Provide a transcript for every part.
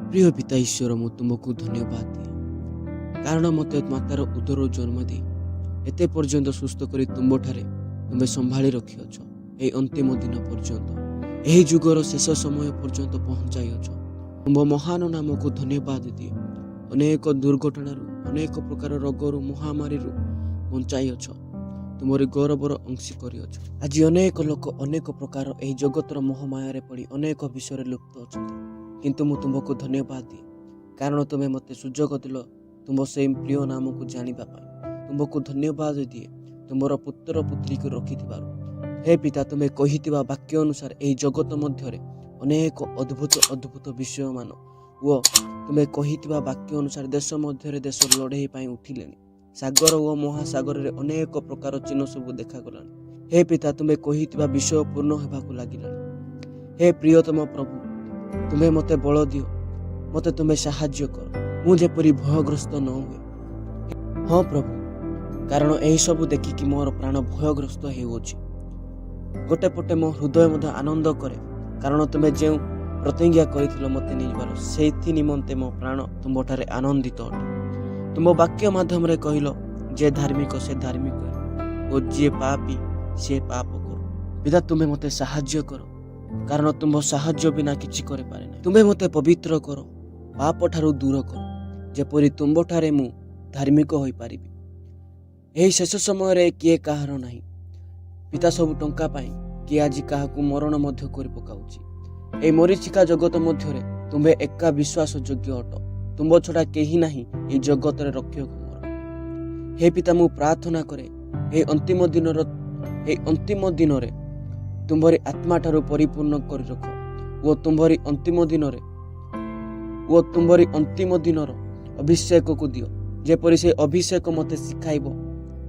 प्रिय पिता ईश्वर मु तुमको धन्यवाद दिए कारण मत मातार उदर जन्म दे एते पर्यंत सुस्थ कर तुम्बठारे तुम्हें संभाली रखिअछ ए अंतिम दिन पर्यंत एही जुगर शेष समय पर्यंत पहुंचाइछ। तुम महान नाम को धन्यवाद दिए अनेक दुर्घटना अनेक प्रकार रोगर महामारी बंचाइछ तुमरी गौरवर अंशी करिअछ। आज अनेक लोक अनेक प्रकार एही जगतर मोहमाया पड़ी अनेक विषय लुप्त अच्छा किंतु मु तुमको धन्यवाद दिए कारण तुम्हें मते सुजोग दिल तुम से प्रिय नाम को जानिबा पाई। तुमको धन्यवाद दिए तुमर पुत्र पुत्री को रखि हे पिता तुम्हें कहितिबा वाक्य अनुसार एही जगत मध्य अनेक अद्भुत अद्भुत विषय मान वो तुम्हें कहितिबा वाक्य अनुसार देश मध्य देश लड़े पाई उठिले सागर और महासागर रे अनेक प्रकार चिन्ह सब देखा गलानी। हे पिता तुम्हें कहितिबा विषय पूर्ण होबाकू लागिलानी। हे प्रियतम प्रभु तुम्हें मते बल दियो मते तुम्हें साहाय्य कर मु जेपरी भयग्रस्त न हुए। हाँ प्रभु कारण यही सब देखिकी मोर प्राण भयग्रस्त होउछि गोटे पटे मो हृदय मध्य आनंद करे कारण तुम्हें जो प्रतिज्ञा कर मते निबार से निमंते मो प्राण तुम्हारे आनंदित अटे। तुम वाक्य माध्यम रे कहलो जे धार्मिक से धार्मिक और जे पापी से पाप करो। पिता तुम्हें मते साहाय्य करो कारण तुम साहाय्य बिना किछि करे पारे ना। तुम्हें मते पवित्र करो पाप ठारू दूर करो जेपरी तुम ठारे मु धार्मिक होई पारिबी। एही शेष समय रे किए काहार नाही पिता सब टंका पाई कि आज काहाकू मरण मध्य करि पकाउछि। ए मरीचिका जगत मध्य रे तुम्हें एका विश्वास योग्य अट तुम छड़ा केही नाही ए जगत रे रक्षक मोर। हे पिता मु प्रार्थना करे ए अंतिम दिन रे तुम्हारी आत्मा ठारू परिपूर्ण कर रख वो तुम्हारी अंतिम दिन अभिषेक को दियो जेपरी से अभिषेक मते सिखाइबो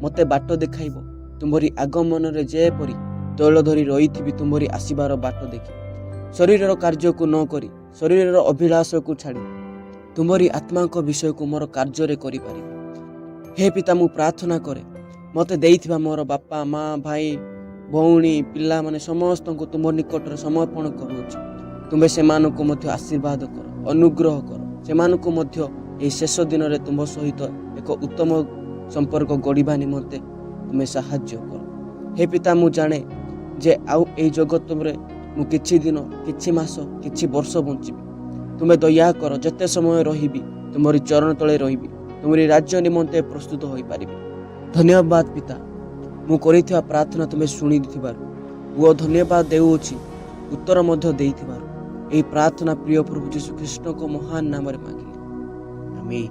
मते बाट देखाइबो तुम्हारी आगमन रे जेपरी तैल धरी रही तुम्हारी आसीबार बाट देखी शरीर कार्य को न करी शरीर अभिलाष को छाड़ी तुम्हारी आत्मा को विषय को मोर कार्य रे करि पारिबी। हे पिता मु प्रार्थना करे मते देइथिबा मोर बापा माँ भाई भौणी पिला माने समस्त को तुम निकट रे समर्पण करूछि। तुम्हें सेमानकु मध्य आशीर्वाद कर अनुग्रह कर सेमानकु मध्य ए शेष दिन रे तुम सहित एक उत्तम संपर्क गढ़िबा निमंते तुम्हें साहाय्य कर। हे पिता मु जाने जे आउ ए जगत रे मु किछि दिन किछि मास किछि वर्ष बंचिबी तुम्हें दया कर जते समय रहिबी तुमरी चरण तले रहिबी तुमरी राज्य निमंते प्रस्तुत होई पारिबी। धन्यवाद पिता मु करिथिबा प्रार्थना तुम्हें शुणी दिथिबारु वो धन्यवाद देउछि उत्तर मध्य देइथिबारु एही प्रार्थना प्रिय प्रभु यीशु कृष्ण को महान नाम रे मांगिली आमीन।